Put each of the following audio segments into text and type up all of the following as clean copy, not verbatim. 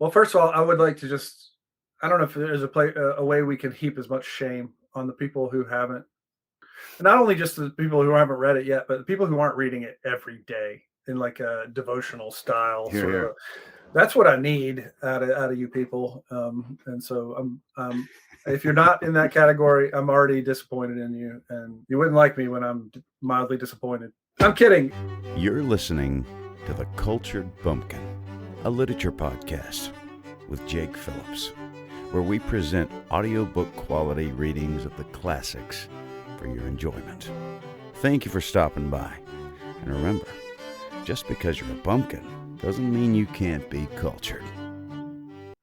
Well, first of all, I would like to just, I don't know if there's a way we can heap as much shame on the people who haven't, and not only just the people who haven't read it yet, but the people who aren't reading it every day in like a devotional style, Here, sort of here. that's what I need out of you people. And so if you're not in that category, I'm already disappointed in you, and you wouldn't like me when I'm mildly disappointed. I'm kidding. You're listening to The Cultured Bumpkin, a literature podcast with Jake Phillips, where we present audiobook quality readings of the classics for your enjoyment. Thank you for stopping by. And remember, just because you're a bumpkin doesn't mean you can't be cultured.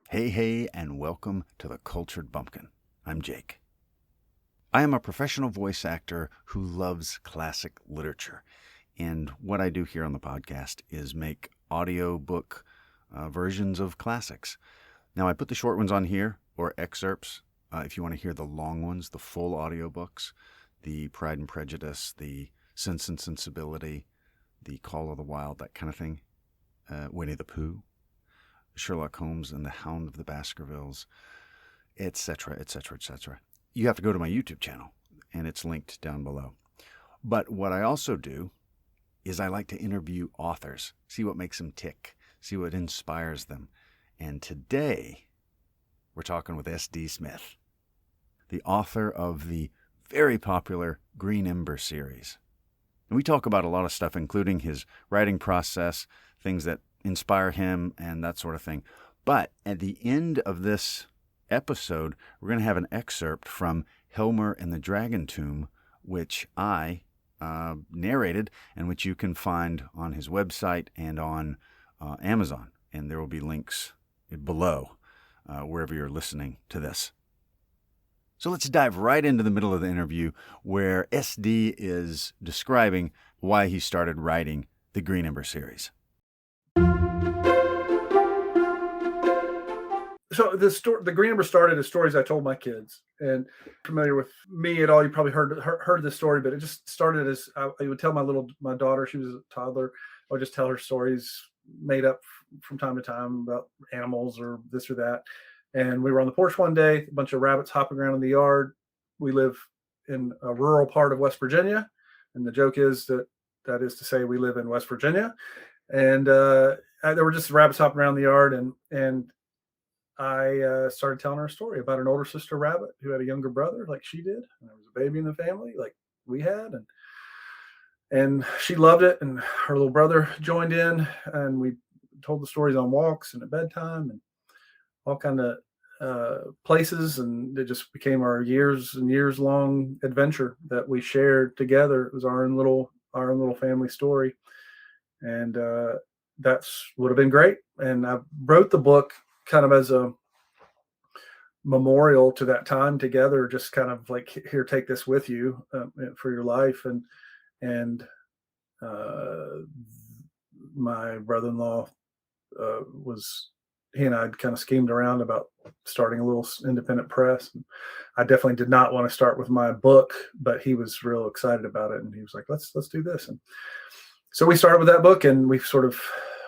Hey, and welcome to The Cultured Bumpkin. I'm Jake. I am a professional voice actor who loves classic literature. And what I do here on the podcast is make audiobook versions of classics. Now, I put the short ones on here, or excerpts, if you want to hear the long ones, the full audiobooks, the Pride and Prejudice, the Sense and Sensibility, the Call of the Wild, that kind of thing, Winnie the Pooh, Sherlock Holmes and the Hound of the Baskervilles, etc., etc., etc. You have to go to my YouTube channel, and it's linked down below. But what I also do is I like to interview authors, see what makes them tick, see what inspires them. And today, we're talking with S.D. Smith, the author of the very popular Green Ember series. And we talk about a lot of stuff, including his writing process, things that inspire him, and that sort of thing. But at the end of this episode, we're going to have an excerpt from HELMER and the Dragon Tomb, which I narrated, and which you can find on his website and on Amazon. And there will be links below wherever you're listening to this. So let's dive right into the middle of the interview, where SD is describing why he started writing the Green Ember series. So the Green Ember started as stories I told my kids, and familiar with me at all, you probably heard this story, but it just started as I would tell my daughter, she was a toddler, I would just tell her stories made up from time to time about animals or this or that. And we were on the porch one day, a bunch of rabbits hopping around in the yard. We live in a rural part of West Virginia, and the joke is that is to say we live in West Virginia. And there were just rabbits hopping around the yard, and I started telling her a story about an older sister rabbit who had a younger brother like she did. And there was a baby in the family like we had, and she loved it. And her little brother joined in, and we told the stories on walks and at bedtime and all kind of places. And it just became our years and years long adventure that we shared together. It was our own little family story, and that's would have been great. And I wrote the book kind of as a memorial to that time together, just kind of like, here, take this with you for your life. And my brother-in-law he and I kind of schemed around about starting a little independent press. I definitely did not want to start with my book, but he was real excited about it, and he was like, let's do this. And so we started with that book, and we've sort of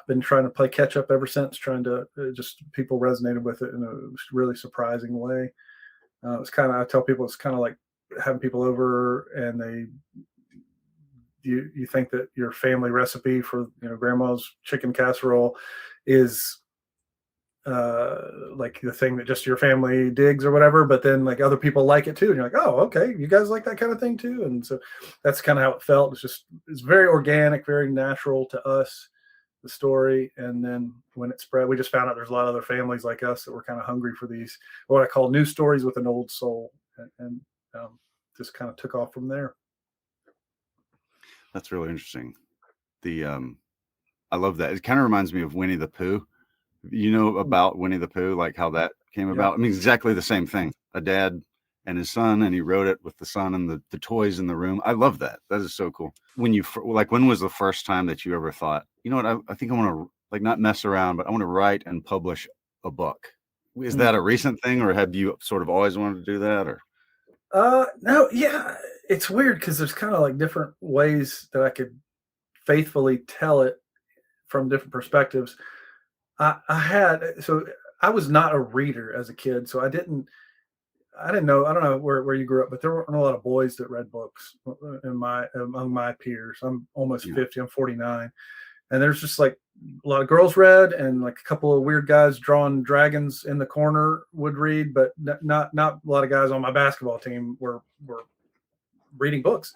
been trying to play catch up ever since, trying to just people resonated with it in a really surprising way. It's kind of, I tell people, it's kind of like having people over, and you think that your family recipe for grandma's chicken casserole is like the thing that just your family digs or whatever, but then like other people like it too, and you're like, oh, okay, you guys like that kind of thing too. And so that's kind of how it felt. It's very organic, very natural to us, the story. And then when it spread, we just found out there's a lot of other families like us that were kind of hungry for these, what I call new stories with an old soul, and just kind of took off from there. That's really interesting. I love that. It kind of reminds me of Winnie the Pooh. You know about Winnie the Pooh, like how that came about? I mean, exactly the same thing. A dad and his son, and he wrote it with the son and the toys in the room. I love that. That is so cool. When was the first time that you ever thought, you know what, I think I want to, like, not mess around, but I want to write and publish a book? Is that a recent thing, or have you sort of always wanted to do that? Or no, yeah, it's weird because there's kind of like different ways that I could faithfully tell it from different perspectives. I was not a reader as a kid, so I didn't know. I don't know where you grew up, but there weren't a lot of boys that read books among my peers. I'm almost Yeah. 50. I'm 49, and there's just like a lot of girls read, and like a couple of weird guys drawing dragons in the corner would read, but not a lot of guys on my basketball team were reading books.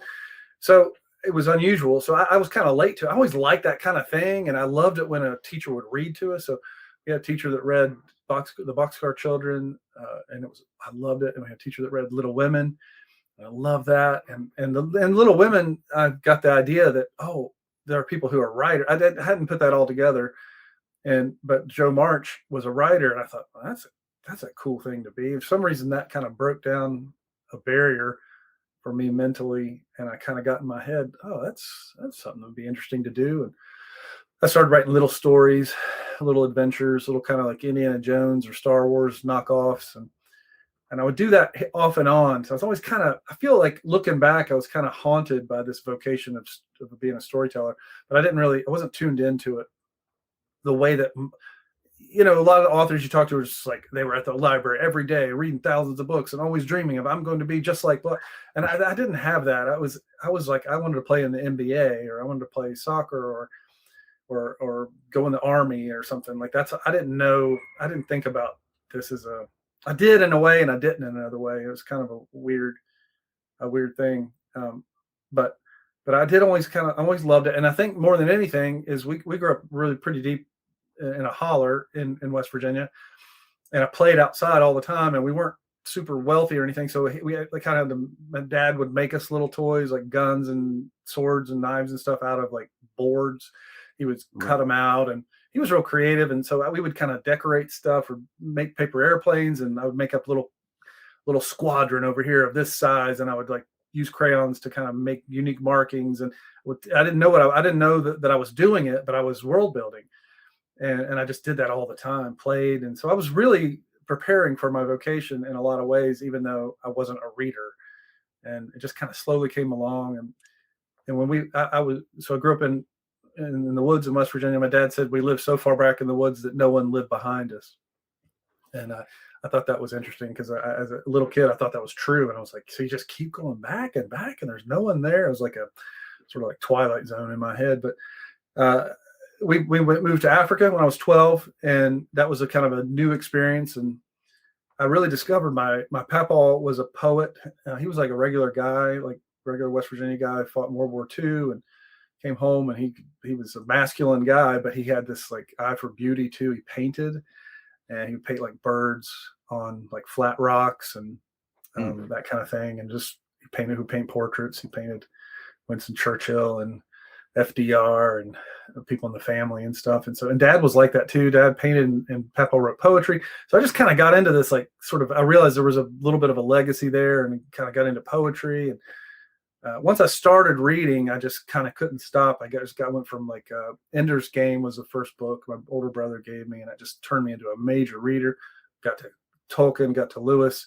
So it was unusual. So I was kind of late to it. I always liked that kind of thing, and I loved it when a teacher would read to us. So we had a teacher that read the Boxcar Children, and I loved it. And we had a teacher that read Little Women. And I love that. And Little Women, I got the idea that there are people who are writers. I hadn't put that all together. But Joe March was a writer, and I thought, well, that's a cool thing to be. For some reason, that kind of broke down a barrier for me mentally, and I kind of got in my head, that's something that would be interesting to do. And I started writing little stories, little adventures, little kind of like Indiana Jones or Star Wars knockoffs, and I would do that off and on. So I was always I feel like looking back, I was kind of haunted by this vocation of being a storyteller, but I wasn't tuned into it the way that, a lot of the authors you talk to were just like, they were at the library every day reading thousands of books and always dreaming of, I'm going to be just like, and I didn't have that. I was like, I wanted to play in the NBA, or I wanted to play soccer, or go in the army or something like that. I didn't think about this I did in a way, and I didn't in another way. It was kind of a weird thing. But I did always loved it. And I think more than anything is we grew up really pretty deep in a holler in West Virginia, and I played outside all the time, and we weren't super wealthy or anything. So my dad would make us little toys like guns and swords and knives and stuff out of like boards. He would cut them out, and he was real creative. And so we would kind of decorate stuff or make paper airplanes, and I would make up little squadron over here of this size, and I would like use crayons to kind of make unique markings. And I didn't know I didn't know that I was doing it, but I was world building. And I just did that all the time, played. And so I was really preparing for my vocation in a lot of ways, even though I wasn't a reader. And it just kind of slowly came along. And when I grew up in the woods in West Virginia. My dad said we lived so far back in the woods that no one lived behind us. And I thought that was interesting because as a little kid, I thought that was true. And I was like, so you just keep going back and back and there's no one there. It was like a sort of like Twilight Zone in my head. But we moved to Africa when I was 12, and that was a kind of a new experience. And I really discovered my papa was a poet. He was like a regular guy, like regular West Virginia guy, fought in World War II and came home, and he was a masculine guy, but he had this like eye for beauty too. He painted, and he would paint like birds on like flat rocks and that kind of thing. And just who paint portraits. He painted Winston Churchill and FDR and people in the family and stuff. And Dad was like that too. Dad painted, and Papa wrote poetry. So I just kind of got into this, like I realized there was a little bit of a legacy there, and kind of got into poetry. And once I started reading, I just kind of couldn't stop. Went from like Ender's Game was the first book my older brother gave me, and it just turned me into a major reader. Got to Tolkien, got to Lewis,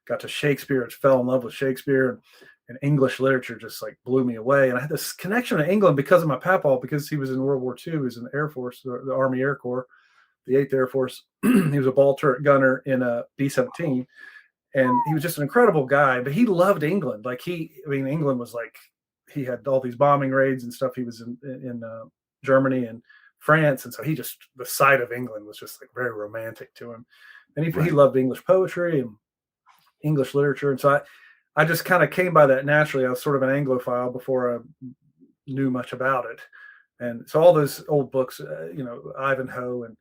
got to Shakespeare. I fell in love with Shakespeare, and English literature just like blew me away. And I had this connection to England because of my papa, because he was in World War II. He was in the Air Force, the Army Air Corps, the 8th Air Force. He was a ball turret gunner in a B-17. And he was just an incredible guy, but he loved England. Like England was like, he had all these bombing raids and stuff. He was in Germany and France. And so the sight of England was just like very romantic to him. And he loved English poetry and English literature. And so I just kind of came by that naturally. I was sort of an Anglophile before I knew much about it. And so all those old books, Ivanhoe and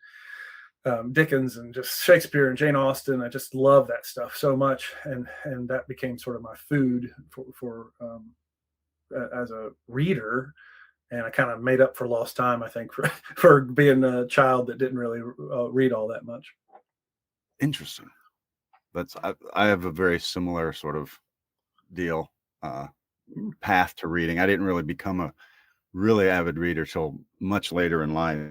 Dickens and just Shakespeare and Jane Austen, I just love that stuff so much. And that became sort of my food for as a reader. And I kind of made up for lost time, I think, for being a child that didn't really read all that much. Interesting. I have a very similar sort of deal, path to reading. I didn't really become a really avid reader till much later in life.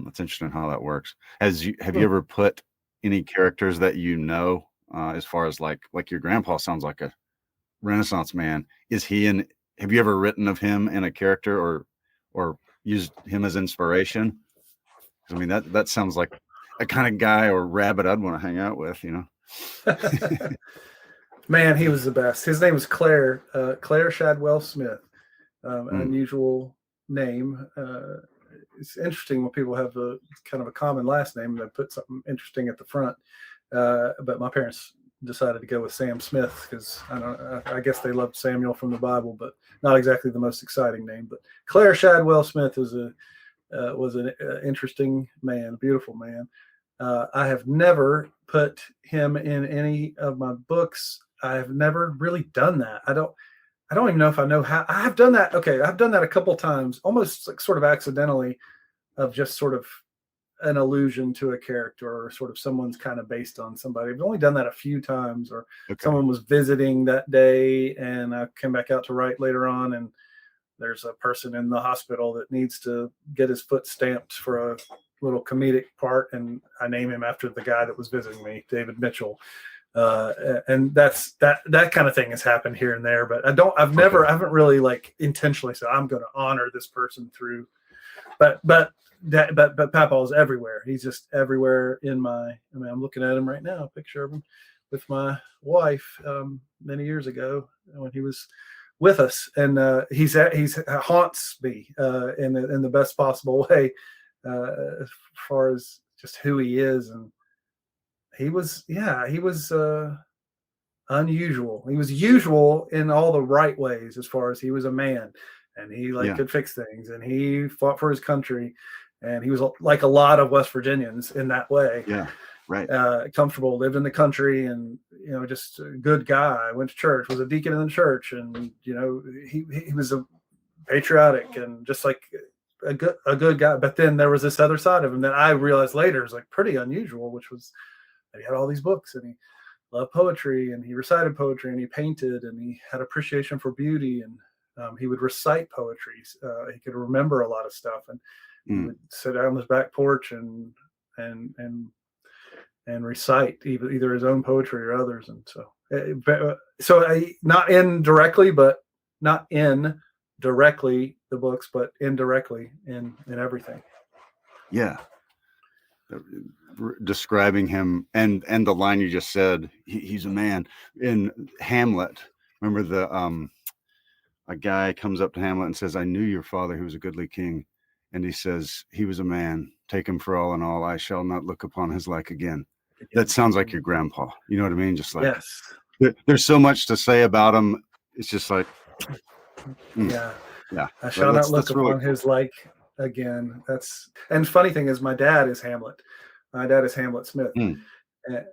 It's interesting how that works. Have you ever put any characters that as far as like your grandpa sounds like a Renaissance man? Have you ever written of him in a character or used him as inspiration? I mean, that sounds like a kind of guy or rabbit I'd want to hang out with, Man, he was the best. His name was Claire Shadwell Smith. Mm. Unusual name. It's interesting when people have a kind of a common last name. They put something interesting at the front. But my parents decided to go with Sam Smith because I guess they loved Samuel from the Bible, but not exactly the most exciting name. But Claire Shadwell Smith was an interesting man, a beautiful man. I have never put him in any of my books. I have never really done that. I don't even know if I know how. I have done that. Okay, I've done that a couple times, almost like sort of accidentally, of just sort of an allusion to a character or sort of someone's kind of based on somebody. I've only done that a few times, or someone was visiting that day and I came back out to write later on, and there's a person in the hospital that needs to get his foot stamped for a little comedic part, and I name him after the guy that was visiting me, David Mitchell. And that kind of thing has happened here and there, but I haven't really like intentionally said I'm going to honor this person through, but Papa is everywhere. He's just everywhere I'm looking at him right now, a picture of him with my wife many years ago when he was with us, and he's haunts me in the best possible way as far as just who he is. And he was unusual. He was usual in all the right ways, as far as he was a man and he could fix things and he fought for his country, and he was like a lot of West Virginians in that way. Yeah. Right. Comfortable, lived in the country, and just a good guy. Went to church, was a deacon in the church, and he was a patriotic and just like a good guy. But then there was this other side of him that I realized later is like pretty unusual, which was that he had all these books and he loved poetry and he recited poetry and he painted and he had appreciation for beauty, and he would recite poetry. He could remember a lot of stuff, and he would sit out on his back porch and recite either his own poetry or others. And not indirectly the books, but indirectly in everything. Yeah. Describing him and the line you just said, he's a man. In Hamlet, remember a guy comes up to Hamlet and says, I knew your father who was a goodly king. And he says, he was a man, take him for all in all, I shall not look upon his like again. That sounds like your grandpa. You know what I mean? Just like, yes. There's so much to say about him. It's just like, yeah. I shall not look upon his like again. And funny thing is, my dad is Hamlet. My dad is Hamlet Smith,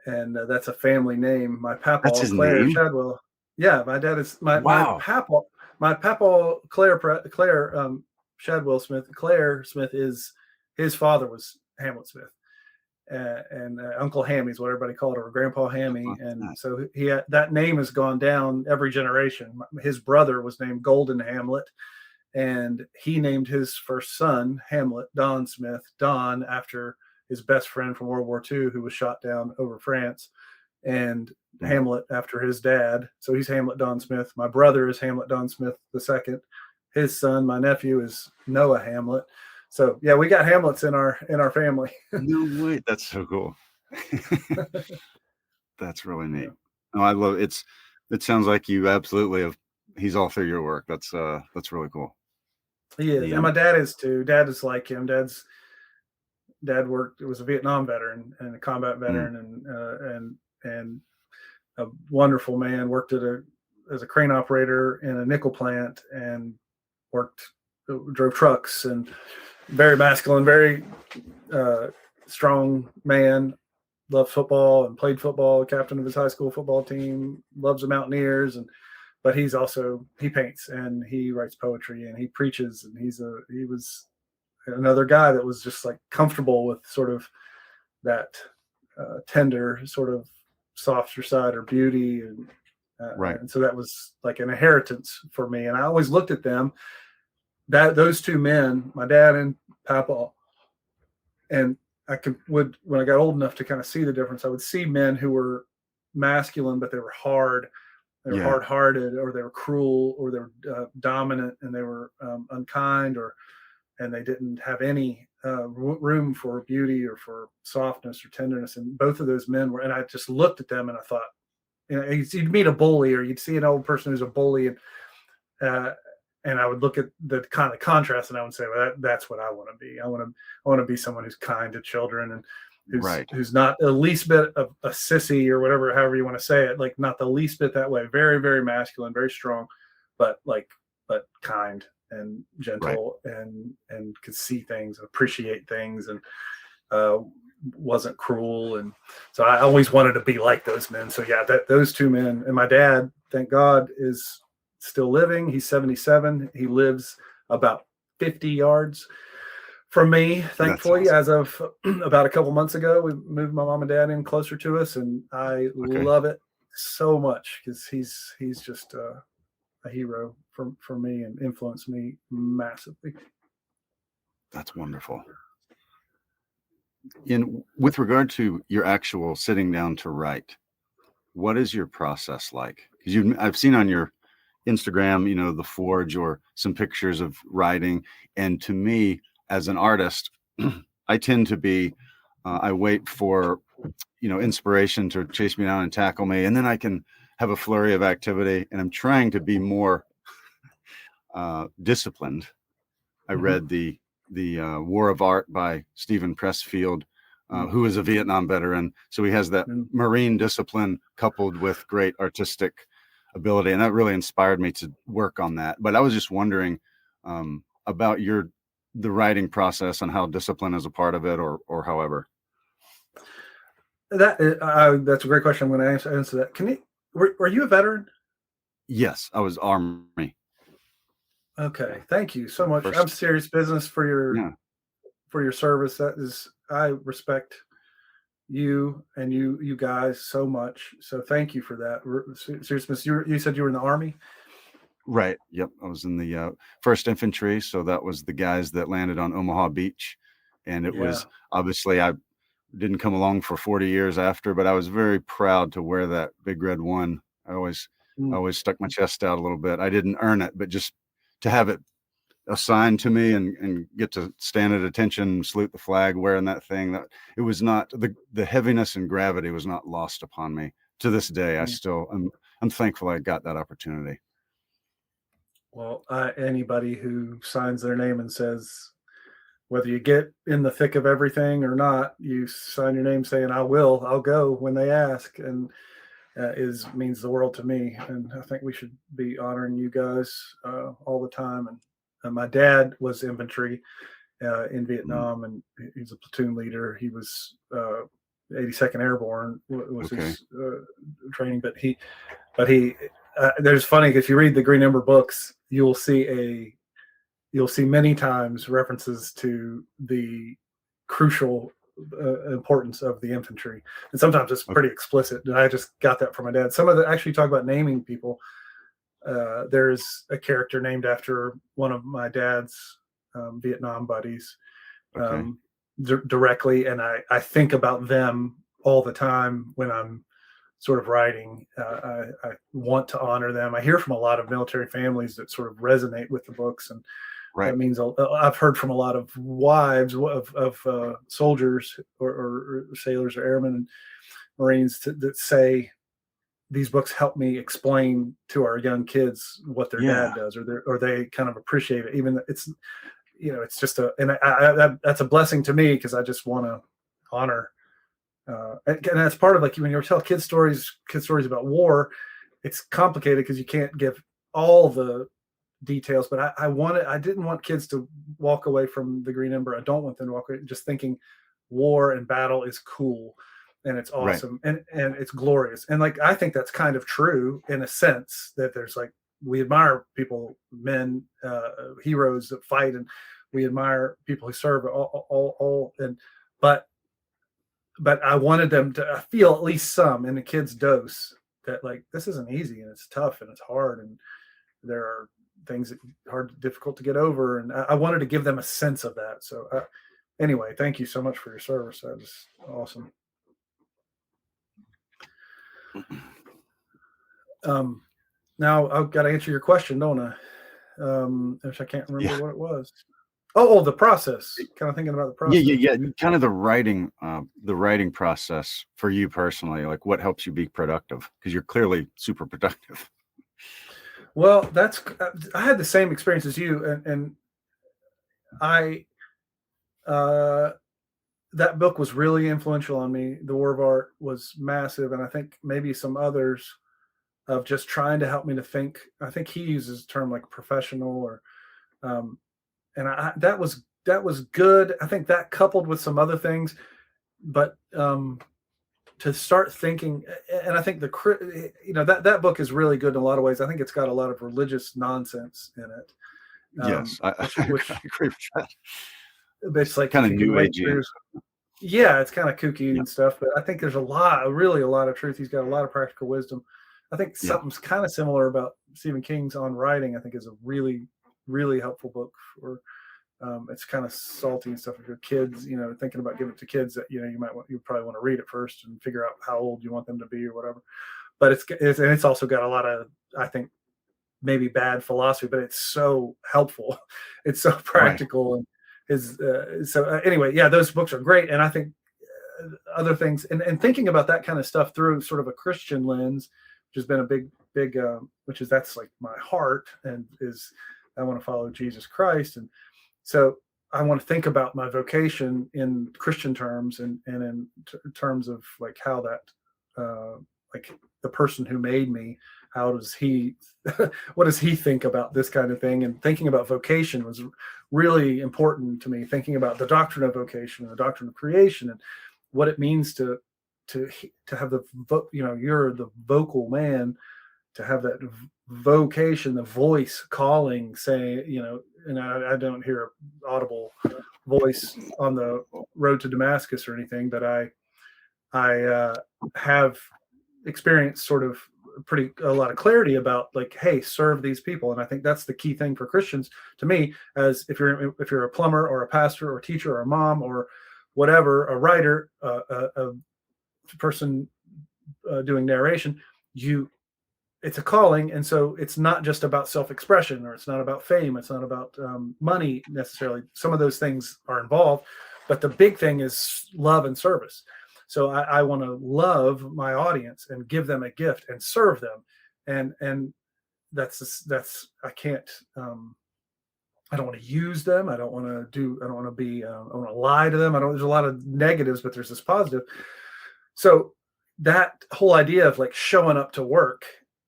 and that's a family name. My papa, Claire Shadwell. Yeah, my dad is my papa. My papa, Claire Shadwell Smith. Claire Smith is his father was Hamlet Smith. And Uncle Hammy is what everybody called her, or Grandpa Hammy. And so that name has gone down every generation. His brother was named Golden Hamlet, and he named his first son Hamlet, Don Smith, Don after his best friend from World War II who was shot down over France, and Hamlet after his dad. So he's Hamlet Don Smith. My brother is Hamlet Don Smith II. His son, my nephew, is Noah Hamlet. So yeah, we got Hamlets in our family. No way, that's so cool. That's really neat. No, I love it. It sounds like you absolutely have. He's all through your work. That's really cool. He is, and my dad is too. Dad is like him. Dad was a Vietnam veteran and a combat veteran, and a wonderful man. Worked as a crane operator in a nickel plant and drove trucks, and very masculine, very strong man. Loved football and played football. Captain of his high school football team. Loves the Mountaineers, but he paints and he writes poetry and he preaches, and he was another guy that was just like comfortable with sort of that tender, sort of softer side or beauty, and right. And so that was like an inheritance for me, and I always looked at them. Those two men, my dad and Papa, and when I got old enough to kind of see the difference, I would see men who were masculine, but they were hard, they were hard-hearted, or they were cruel, or they were dominant, and they were unkind, or and they didn't have any room for beauty or for softness or tenderness. And both of those men were, and I just looked at them and I thought, you'd meet a bully or you'd see an old person who's a bully, uh, and I would look at the kind of contrast and I would say, well, that's what I want to be. I want to be someone who's kind to children and who's not the least bit of a sissy or whatever, however you want to say it, like not the least bit that way. Very, very masculine, very strong, but kind and gentle, and could see things, appreciate things, and wasn't cruel. And so I always wanted to be like those men. So yeah, those two men. And my dad, thank God, is still living. He's 77. He lives about 50 yards from me, thankfully. Awesome. As of about a couple months ago, we moved my mom and dad in closer to us, and I love it so much because he's just a hero for me and influenced me massively. That's wonderful. With regard to your actual sitting down to write, what is your process like? Because I've seen on your Instagram, the Forge or some pictures of writing. And to me, as an artist, I tend to be, I wait for, inspiration to chase me down and tackle me. And then I can have a flurry of activity, and I'm trying to be more disciplined. I read the War of Art by Stephen Pressfield, who is a Vietnam veteran. So he has that Marine discipline coupled with great artistic ability. And that really inspired me to work on that. But I was just wondering about the writing process and how discipline is a part of it, or however. That's a great question. I'm going to answer that. Were you a veteran? Yes, I was Army. Okay, thank you so much. I'm serious business for your service. I respect you and you guys so much. So thank you for that. Seriousness. You said you were in the Army? Right. Yep. I was in the 1st Infantry. So that was the guys that landed on Omaha Beach. And it was obviously, I didn't come along for 40 years after, but I was very proud to wear that big red one. I always stuck my chest out a little bit. I didn't earn it, but just to have it assigned to me and get to stand at attention, salute the flag, wearing that thing, that it was not the heaviness and gravity was not lost upon me to this day. I'm thankful I got that opportunity. Well, anybody who signs their name and says, whether you get in the thick of everything or not, you sign your name saying, I'll go when they ask, and means the world to me. And I think we should be honoring you guys all the time. And my dad was infantry in Vietnam, and he's a platoon leader. He was 82nd Airborne was his training, but he there's funny, if you read the Green Ember books, you'll see many times references to the crucial importance of the infantry, and sometimes it's pretty explicit. And I just got that from my dad. Some of the actually talk about naming people. There's a character named after one of my dad's Vietnam buddies directly, and I think about them all the time when I'm sort of writing. I want to honor them. I hear from a lot of military families that sort of resonate with the books, and that means I've heard from a lot of wives of soldiers or sailors or airmen and Marines that say, these books help me explain to our young kids what their dad does, or they kind of appreciate it. Even it's just that's a blessing to me, because I just want to honor. And that's part of, like, when you tell kids stories about war, it's complicated because you can't give all the details. But I didn't want kids to walk away from the Green Ember. I don't want them to walk away just thinking war and battle is cool and it's awesome and it's glorious. And like, I think that's kind of true in a sense, that there's like, we admire people, men, heroes that fight, and we admire people who serve but I wanted them to feel at least some in the kids' dose that, like, this isn't easy, and it's tough, and it's hard, and there are things that are difficult to get over. And I wanted to give them a sense of that. So anyway, thank you so much for your service. That was awesome. Now I've got to answer your question, don't I? Which I can't remember what it was. Oh, the process. Kind of thinking about the process. Yeah. Kind of the writing process for you personally, like what helps you be productive? Because you're clearly super productive. Well, I had the same experience as you, and I that book was really influential on me. The War of Art was massive, and I think maybe some others of just trying to help me to think. I think he uses the term like professional, or and that was good. I think that coupled with some other things, but to start thinking, and I think that book is really good in a lot of ways. I think it's got a lot of religious nonsense in it. Yes, I agree with that. It's like kind of new agey. Yeah, it's kind of kooky and stuff, but I think there's really a lot of truth. He's got a lot of practical wisdom. I think something's kind of similar about Stephen King's On Writing. I think is a really, really helpful book for. It's kind of salty and stuff. If your kids, thinking about giving it to kids that you probably want to read it first and figure out how old you want them to be or whatever. But it's also got a lot of, I think, maybe bad philosophy, but it's so helpful. It's so practical. Right. Anyway, those books are great. And I think other things and thinking about that kind of stuff through sort of a Christian lens, which has been a big, that's like my heart, and I want to follow Jesus Christ. And so I want to think about my vocation in Christian terms and in terms of like how that, like the person who made me, how does he, what does he think about this kind of thing? And thinking about vocation was really important to me, thinking about the doctrine of vocation and the doctrine of creation and what it means to have you're the vocal man, to have that vocation, the voice calling, saying, and I don't hear an audible voice on the road to Damascus or anything, but I have experienced sort of a lot of clarity about like, hey, serve these people. And I think that's the key thing for Christians to me, as if you're a plumber or a pastor or a teacher or a mom or whatever, a writer, a person doing narration, it's a calling. And so it's not just about self-expression, or it's not about fame. It's not about money necessarily. Some of those things are involved, but the big thing is love and service. So I want to love my audience and give them a gift and serve them. And that's, I can't, I don't want to use them. I don't want to lie to them. There's a lot of negatives, but there's this positive. So that whole idea of like showing up to work,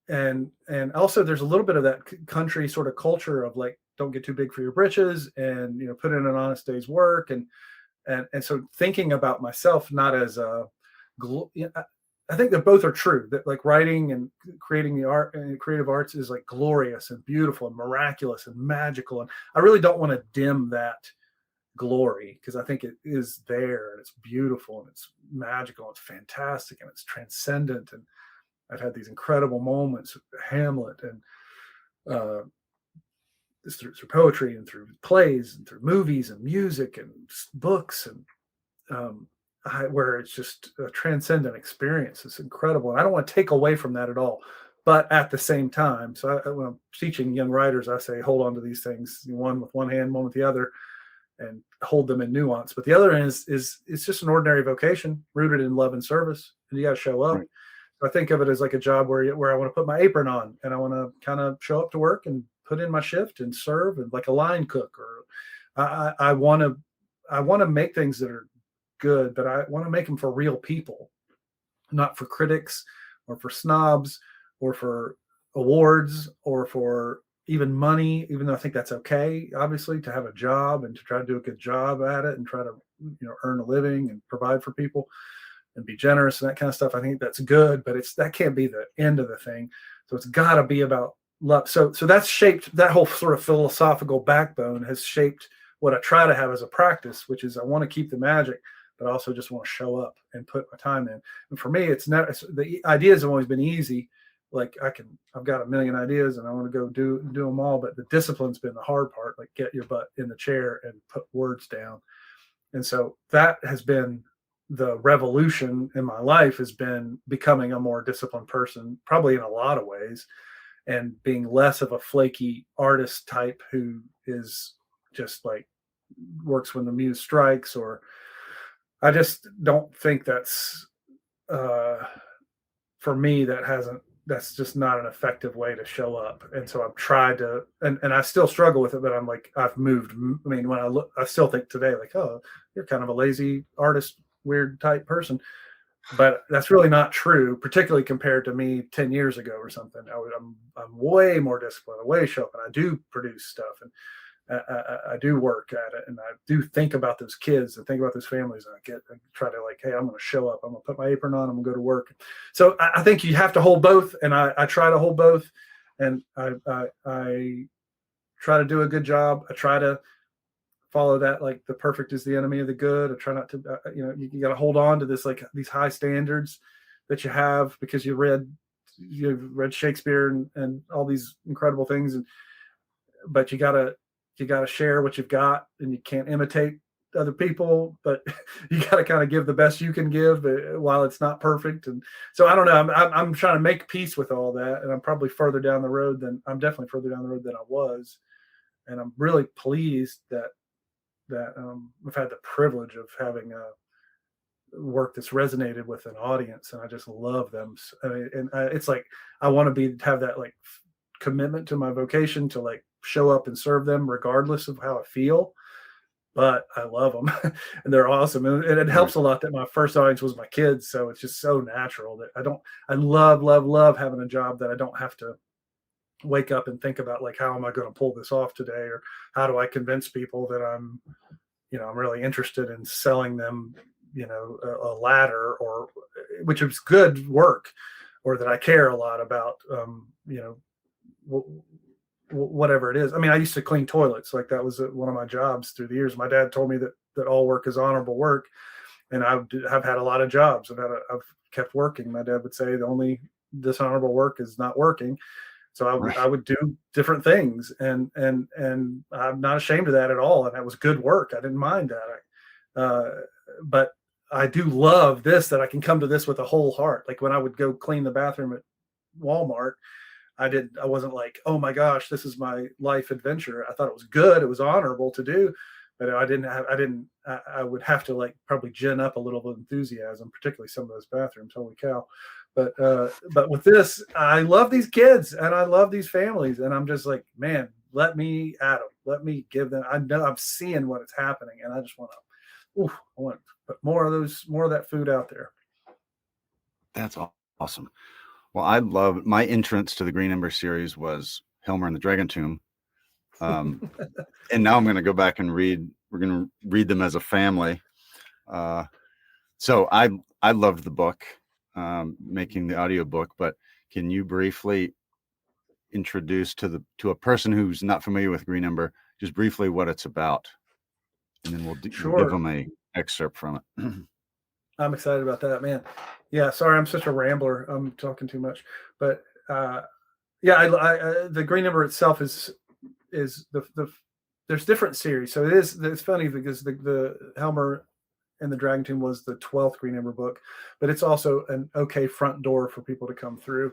and also there's a little bit of that country sort of culture of like, don't get too big for your britches, and put in an honest day's work, and so thinking about myself not as I think that both are true, that like writing and creating the art and creative arts is like glorious and beautiful and miraculous and magical, and I really don't want to dim that glory, because I think it is there and it's beautiful and it's magical and it's fantastic and it's transcendent. And I've had these incredible moments with Hamlet, and through poetry and through plays and through movies and music and books, and where it's just a transcendent experience. It's incredible. And I don't want to take away from that at all. But at the same time, so when I'm teaching young writers, I say, hold on to these things, one with one hand, one with the other, and hold them in nuance. But the other end is it's just an ordinary vocation rooted in love and service, and you got to show up. Right. I think of it as like a job where I want to put my apron on, and I want to kind of show up to work and put in my shift and serve, and like a line cook, or I want to make things that are good, but I want to make them for real people, not for critics or for snobs or for awards or for even money, even though I think that's okay, obviously, to have a job and to try to do a good job at it and try to earn a living and provide for people and be generous and that kind of stuff. I think that's good, but that can't be the end of the thing. So it's got to be about love. So that's shaped, that whole sort of philosophical backbone has shaped what I try to have as a practice, which is I want to keep the magic, but I also just want to show up and put my time in. And for me, the ideas have always been easy. Like I've got a million ideas and I want to go do them all, but the discipline's been the hard part. Like get your butt in the chair and put words down. And so that has been the revolution in my life, has been becoming a more disciplined person, probably in a lot of ways, and being less of a flaky artist type who is just like works when the muse strikes, or I just don't think that's for me, that's just not an effective way to show up. And so I've tried to, and I still struggle with it, but I'm like, I've moved. I mean, when I look, I still think today, like, oh, you're kind of a lazy artist, weird type person. But that's really not true, particularly compared to me 10 years ago or something. I'm way more disciplined, way sharp, and I do produce stuff, and I do work at it, and I do think about those kids and think about those families. And I try to like, hey, I'm going to show up. I'm going to put my apron on. I'm going to go to work. So I think you have to hold both, and I try to hold both, and I try to do a good job. I try to follow that, like the perfect is the enemy of the good. I try not to, you got to hold on to this, like these high standards that you have because you've read Shakespeare and all these incredible things, but you gotta share what you've got, and you can't imitate other people, but you got to kind of give the best you can give while it's not perfect. And so I don't know, I'm trying to make peace with all that, and I'm definitely further down the road than I was. And I'm really pleased that I've had the privilege of having work that's resonated with an audience, and I just love them. It's like I want to have that like commitment to my vocation to like show up and serve them regardless of how I feel. But I love them, and they're awesome, and it helps a lot that my first audience was my kids, so it's just so natural that I love having a job that I don't have to wake up and think about like, how am I going to pull this off today, or how do I convince people that I'm really interested in selling them a ladder, or which is good work, or that I care a lot about whatever it is. I mean, I used to clean toilets, like that was one of my jobs through the years. My dad told me that all work is honorable work, and I've had a lot of jobs. I've kept working. My dad would say the only dishonorable work is not working. So I would do different things, and I'm not ashamed of that at all. And that was good work. I didn't mind that. But I do love this, that I can come to this with a whole heart. Like when I would go clean the bathroom at Walmart, I wasn't like, oh my gosh, this is my life adventure. I thought it was good. It was honorable to do, but I would have to like probably gin up a little bit of enthusiasm, particularly some of those bathrooms. Holy cow. But with this, I love these kids and I love these families, and I'm just like, man, let me at them. Let me give them. I know I'm seeing what is happening, and I just want to put more of that food out there. That's awesome. Well, I love my entrance to the Green Ember series was HELMER and the Dragon Tomb. And now I'm going to go back and read. We're going to read them as a family. So I loved the book, making the audiobook, but can you briefly introduce to a person who's not familiar with Green Ember, just briefly what it's about? And then we'll give them a excerpt from it. I'm excited about that, man. Yeah, sorry, I'm such a rambler. I'm talking too much, but the Green Ember itself is there's different series. So it's funny because the HELMER and the Dragon Tomb was the 12th Green Ember book, but it's also an okay front door for people to come through,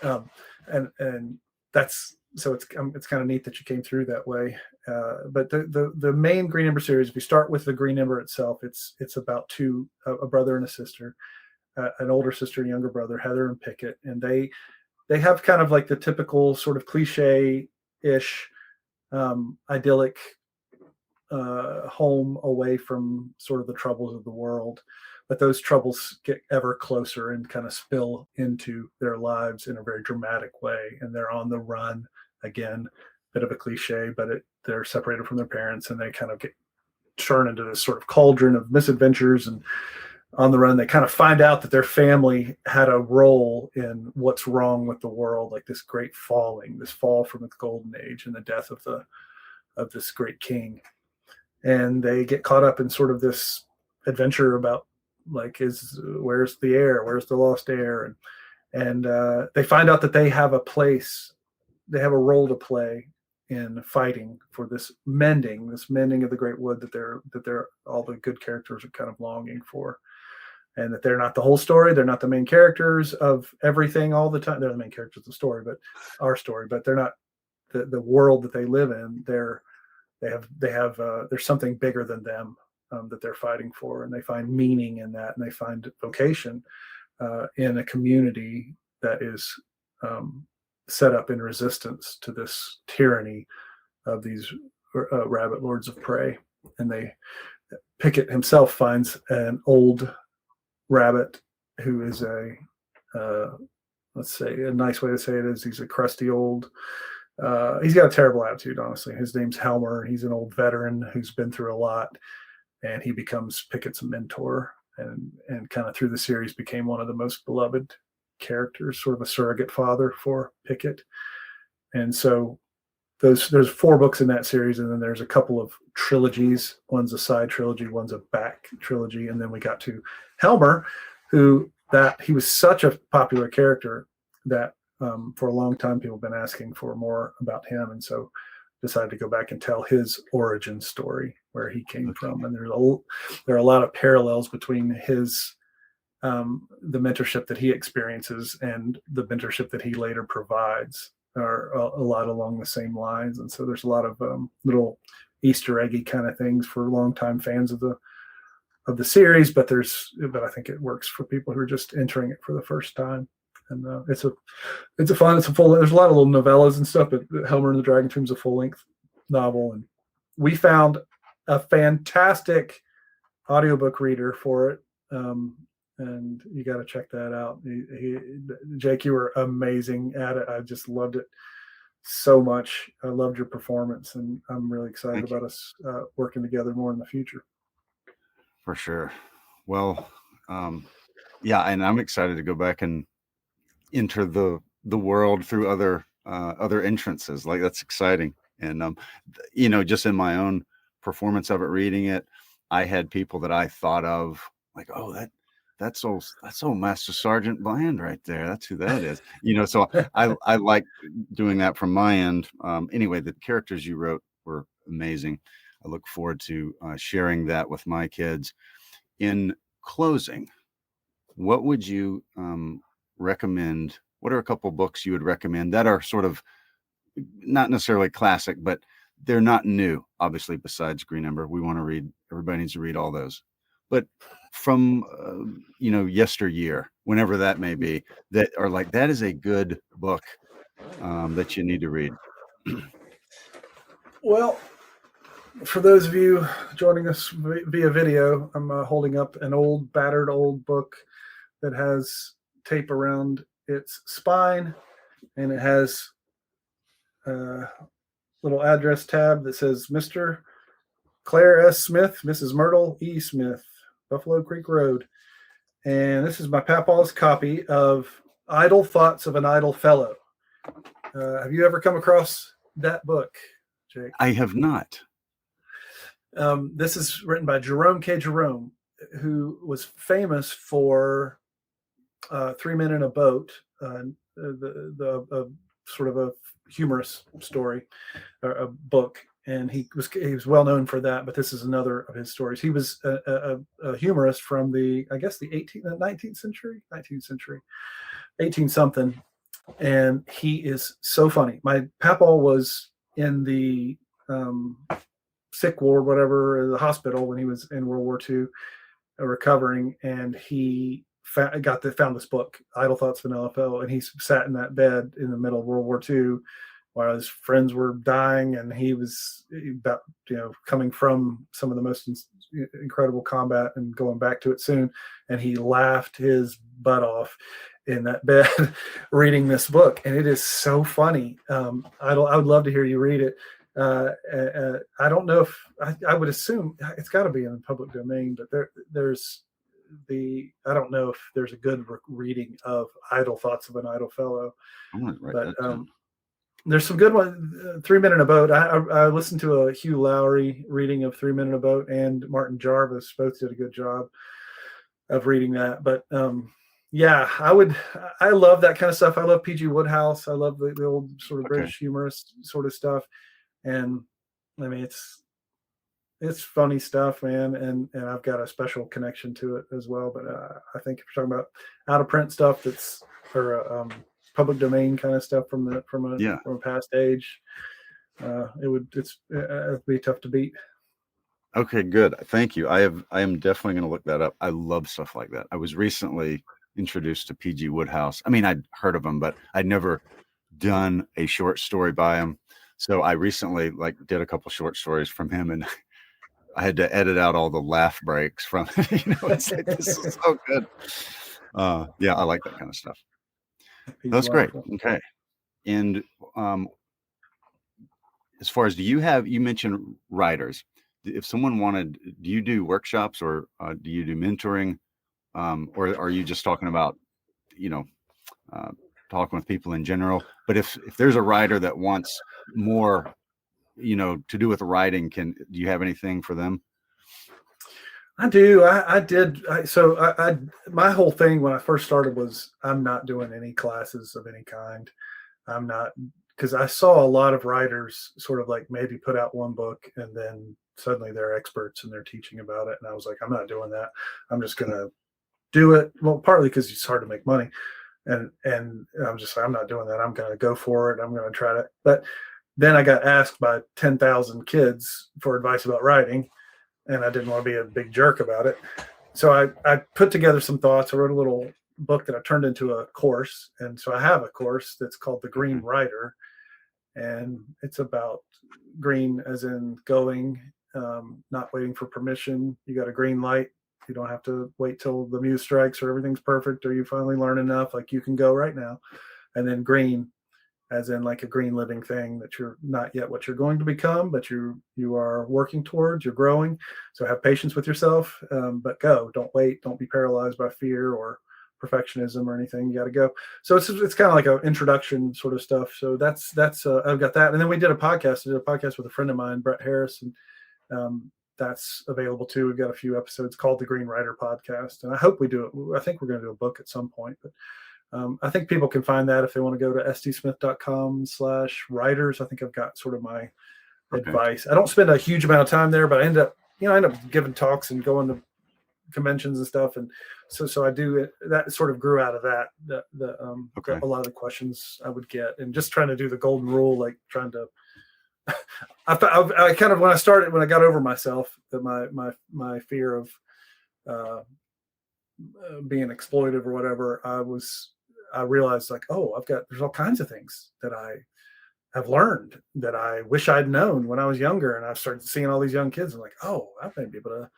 and that's so it's kind of neat that you came through that way. But the main Green Ember series, if you start with the Green Ember itself, it's about a brother and a sister, an older sister and younger brother, Heather and Pickett, and they have kind of like the typical sort of cliche-ish idyllic home away from sort of the troubles of the world, but those troubles get ever closer and kind of spill into their lives in a very dramatic way, and they're on the run again. Bit of a cliche, but they're separated from their parents, and they kind of get turned into this sort of cauldron of misadventures, and on the run they kind of find out that their family had a role in what's wrong with the world, like this great this fall from the golden age and the death of this great king. And they get caught up in sort of this adventure about like, where's the heir, where's the lost heir, and they find out that they have a role to play in fighting for this mending of the great wood that they're all the good characters are kind of longing for, and that they're not the whole story. They're not the main characters of everything all the time. They're the main characters of the story, but our story, but they're not the world that they live in. They're there's something bigger than them that they're fighting for, and they find meaning in that, and they find vocation in a community that is set up in resistance to this tyranny of these rabbit lords of prey. And Pickett himself finds an old rabbit who is let's say a nice way to say it is he's a crusty old, he's got a terrible attitude, honestly. His name's Helmer. He's an old veteran who's been through a lot, and he becomes Pickett's mentor, and kind of through the series became one of the most beloved characters, sort of a surrogate father for Pickett. And so there's 4 books in that series, and then there's a couple of trilogies. One's a side trilogy, one's a back trilogy, and then we got to Helmer, he was such a popular character that for a long time people have been asking for more about him, and so decided to go back and tell his origin story, where he came from. And there are a lot of parallels between his the mentorship that he experiences and the mentorship that he later provides are a lot along the same lines. And so there's a lot of little Easter eggy kind of things for longtime fans of the series, but I think it works for people who are just entering it for the first time. And there's a lot of little novellas and stuff, but Helmer and the Dragon Tomb is a full-length novel. And we found a fantastic audiobook reader for it. And you got to check that out. Jake, you were amazing at it. I just loved it so much. I loved your performance, and I'm really excited about us working together more in the future. For sure. Well, yeah, and I'm excited to go back and enter the world through other entrances. Like, that's exciting. And just in my own performance of it, reading it, I had people that I thought of like, oh, that's old Master Sergeant Bland right there. That's who that is. So I like doing that from my end. Anyway, the characters you wrote were amazing. I look forward to sharing that with my kids. In closing, what would you recommend? What are a couple books you would recommend that are sort of not necessarily classic, but they're not new, obviously, besides Green Ember? Everybody needs to read all those. But from, yesteryear, whenever that may be, that are like, that is a good book that you need to read. Well, for those of you joining us via video, I'm holding up an battered old book that has tape around its spine, and it has a little address tab that says Mr. Claire S. Smith, Mrs. Myrtle E. Smith, Buffalo Creek Road. And this is my papaw's copy of Idle Thoughts of an Idle Fellow. Have you ever come across that book, Jake? I have not. This is written by Jerome K. Jerome, who was famous for 3 Men in a Boat, the sort of a humorous story, or a book. And he was well known for that, but this is another of his stories. He was a humorist from the 19th century, 18 something. And he is so funny. My papaw was in the sick ward, whatever, the hospital when he was in World War II, recovering, and he found this book, Idle Thoughts of an Idle Fellow, and he sat in that bed in the middle of World War II while his friends were dying, and he was about, coming from some of the most incredible combat and going back to it soon, and he laughed his butt off in that bed reading this book, and it is so funny. I would love to hear you read it. I don't know if I would assume it's got to be in the public domain, but I don't know if there's a good reading of Idle Thoughts of an Idle Fellow, but there's some good ones. 3 Men in a Boat. I listened to a Hugh Lowry reading of 3 Men in a Boat, and Martin Jarvis both did a good job of reading that. But yeah, I love that kind of stuff. I love P.G. Wodehouse. I love the old sort of British humorist sort of stuff. And I mean, it's funny stuff, man. And I've got a special connection to it as well. But I think if you're talking about out of print stuff or public domain kind of stuff from a past age, it'd be tough to beat. Okay, good. Thank you. I am definitely going to look that up. I love stuff like that. I was recently introduced to PG Woodhouse. I mean, I'd heard of him, but I'd never done a short story by him. So I recently did a couple short stories from him, and I had to edit out all the laugh breaks from it's like, this is so good. Yeah, I like that kind of stuff. That's wonderful. Great. Okay. And as far as you mentioned writers. If someone wanted, do you do workshops or do you do mentoring? Or are you just talking about, talking with people in general? But if there's a writer that wants more, to do with writing, do you have anything for them? I do. I did. My whole thing when I first started was I'm not doing any classes of any kind. I'm not, because I saw a lot of writers sort of like maybe put out one book and then suddenly they're experts and they're teaching about it. And I was like, I'm not doing that. I'm just going to do it. Well, partly because it's hard to make money. And I'm just like, I'm not doing that. I'm going to go for it. I'm going to try it. But then I got asked by 10,000 kids for advice about writing, and I didn't want to be a big jerk about it. So I put together some thoughts. I wrote a little book that I turned into a course. And so I have a course that's called The Green Writer. And it's about green as in going, not waiting for permission. You got a green light. You don't have to wait till the muse strikes or everything's perfect or you finally learn enough. Like you can go right now. And then green as in like a green living thing that you're not yet what you're going to become, but you are working towards, you're growing. So have patience with yourself, but go. Don't wait. Don't be paralyzed by fear or perfectionism or anything. You got to go. So it's kind of like an introduction sort of stuff. So that's I've got that. And then we did a podcast. I did a podcast with a friend of mine, Brett Harris, and that's available too. We've got a few episodes called the Green Writer Podcast, and I hope we do it. I think we're going to do a book at some point, but I think people can find that if they want to go to sdsmith.com/writers. I think I've got sort of my advice. I don't spend a huge amount of time there, but I end up giving talks and going to conventions and stuff. And so I do it. That sort of grew out of that, a lot of the questions I would get, and just trying to do the golden rule, like trying to, I kind of, when I got over myself, that my fear of being exploitive or whatever, I realized like, oh, there's all kinds of things that I have learned that I wish I'd known when I was younger. And I started seeing all these young kids and like, oh, I may be able to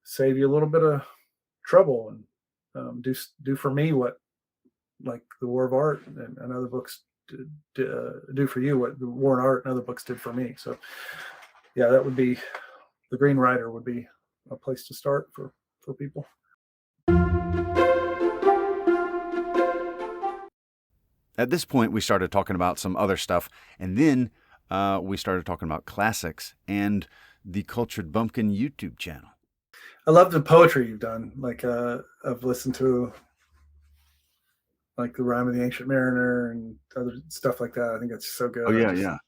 save you a little bit of trouble and do for me what like the War of Art and other books do for you, what the War in Art and other books did for me. So yeah, that would be, the Green Writer would be a place to start for people. At this point, we started talking about some other stuff, and then we started talking about classics and the Cultured Bumpkin YouTube channel. I love the poetry you've done. Like I've listened to like the Rime of the Ancient Mariner and other stuff like that. I think that's so good. Oh yeah,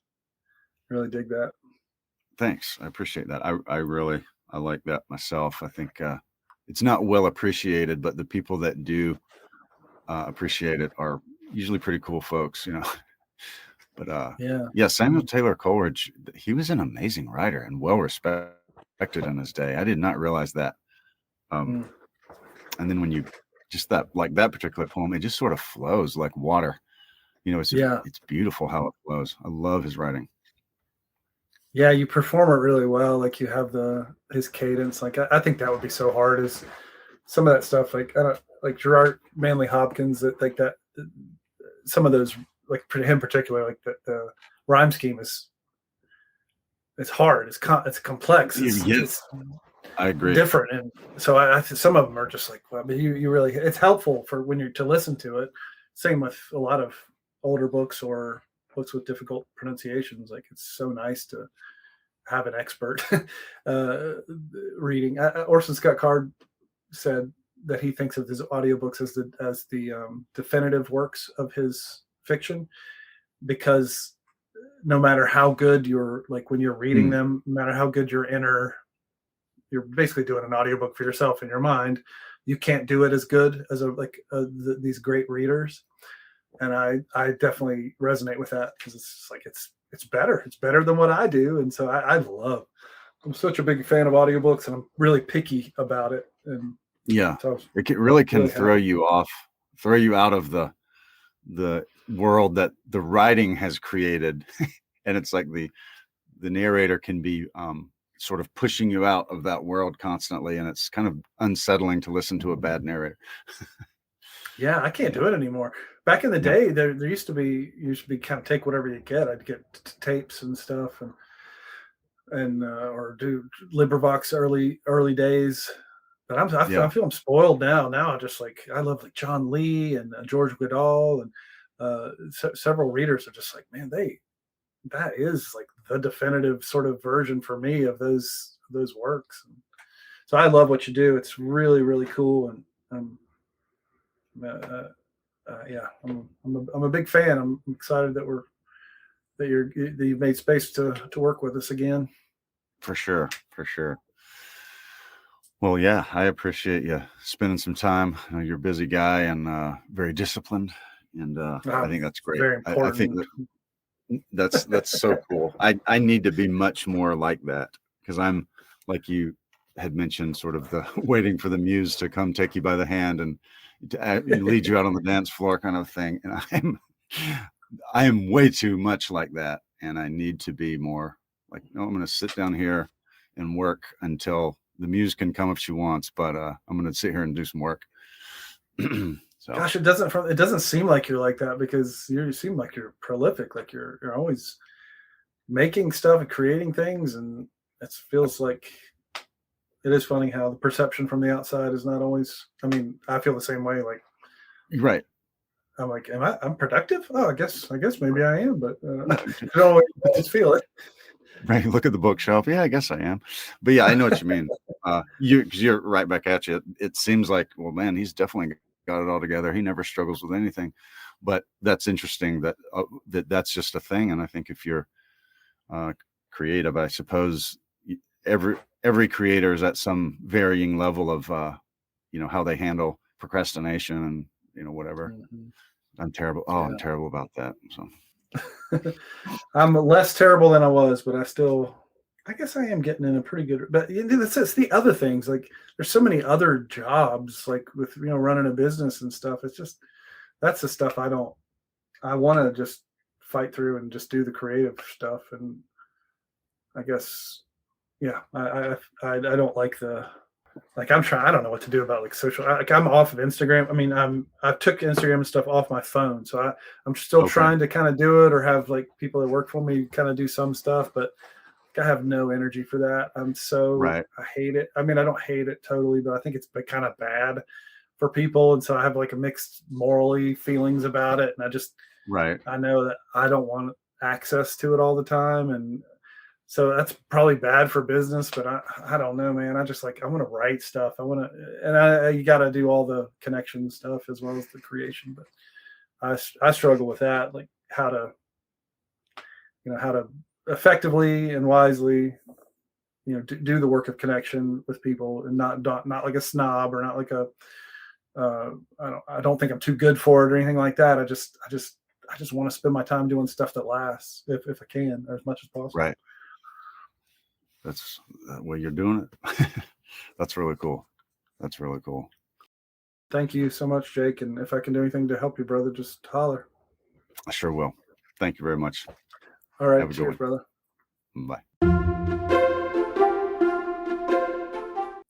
really dig that. Thanks, I appreciate that. I like that myself. I think it's not well appreciated, but the people that do appreciate it are usually pretty cool folks, But Samuel Taylor Coleridge, he was an amazing writer and well respected in his day. I did not realize that. And then when you just that particular poem, it just sort of flows like water. It's beautiful how it flows. I love his writing. Yeah, you perform it really well. Like you have his cadence. Like I think that would be so hard. Is some of that stuff like Gerard Manley Hopkins, that some of those, like for him particularly, like the rhyme scheme it's hard. It's complex. It's I agree. Different, and so I some of them are just like, well, but you really, it's helpful for when you're to listen to it. Same with a lot of older books or books with difficult pronunciations. Like it's so nice to have an expert reading. Orson Scott Card said that he thinks of his audiobooks as the definitive works of his fiction, because no matter how good you're, like when you're reading them, no matter how good you're basically doing an audiobook for yourself in your mind, you can't do it as good as these great readers. And I definitely resonate with that, because it's like, it's it's better. It's better than what I do. And so I'm such a big fan of audiobooks, and I'm really picky about it. And Yeah, so it really can really throw happy. you off, throw you out of the world that the writing has created. And it's like the narrator can be sort of pushing you out of that world constantly, and it's kind of unsettling to listen to a bad narrator. Yeah, I can't do it anymore. Back in the Yeah. day, there used to be kind of take whatever you get. I'd get tapes and stuff, and or do LibriVox early days. But I feel I'm spoiled now. Now I just like I love like John Lee and George Goodall, and several readers are just like, man, that is like the definitive sort of version for me of those works. So I love what you do. It's really really cool, and yeah, I'm a big fan. I'm excited that you've made space to work with us again. For sure. Well, yeah, I appreciate you spending some time. I know you're a busy guy and very disciplined, and I think that's great. Very important. I think that's so cool. I need to be much more like that, because I'm, like you had mentioned, sort of the waiting for the muse to come take you by the hand and to lead you out on the dance floor kind of thing. And I am way too much like that, and I need to be more like, no, I'm going to sit down here and work until the muse can come if she wants, but I'm going to sit here and do some work. So. Gosh, it doesn't seem like you're like that, because you seem like you're prolific. Like you're always making stuff and creating things, and it feels like it is funny how the perception from the outside is not always. I mean, I feel the same way. Like, right. I'm like, I'm productive? Oh, I guess maybe I am, but I don't just feel it. Right. Look at the bookshelf. Yeah, I guess I am. But yeah, I know what you mean. You're right back at you. It seems like, well, man, he's definitely got it all together. He never struggles with anything. But that's interesting that that's just a thing. And I think if you're creative, I suppose every creator is at some varying level of how they handle procrastination and whatever. Mm-hmm. I'm terrible. Oh, yeah. I'm terrible about that. So I'm less terrible than I was, but I guess I am getting in a pretty good, but it's the other things. Like there's so many other jobs, like with, running a business and stuff. It's just, that's the stuff I want to just fight through and just do the creative stuff. And I guess, yeah, I don't like I don't know what to do about like social. I'm off of Instagram. I mean, I took Instagram and stuff off my phone, so I'm still trying to kind of do it, or have like people that work for me kind of do some stuff, but I have no energy for that. I hate it. I mean, I don't hate it totally, but I think it's kind of bad for people, and so I have like a mixed morally feelings about it, and I know that I don't want access to it all the time, and so that's probably bad for business, but I don't know, man. I want to write stuff. You got to do all the connection stuff as well as the creation. But I struggle with that, like how to effectively and wisely, do the work of connection with people, and not like a snob, or not like I don't think I'm too good for it or anything like that. I just want to spend my time doing stuff that lasts, if I can, or as much as possible. Right. That's the way you're doing it. That's really cool. Thank you so much, Jake. And if I can do anything to help you, brother, just holler. I sure will. Thank you very much. All right. Cheers, brother. Bye.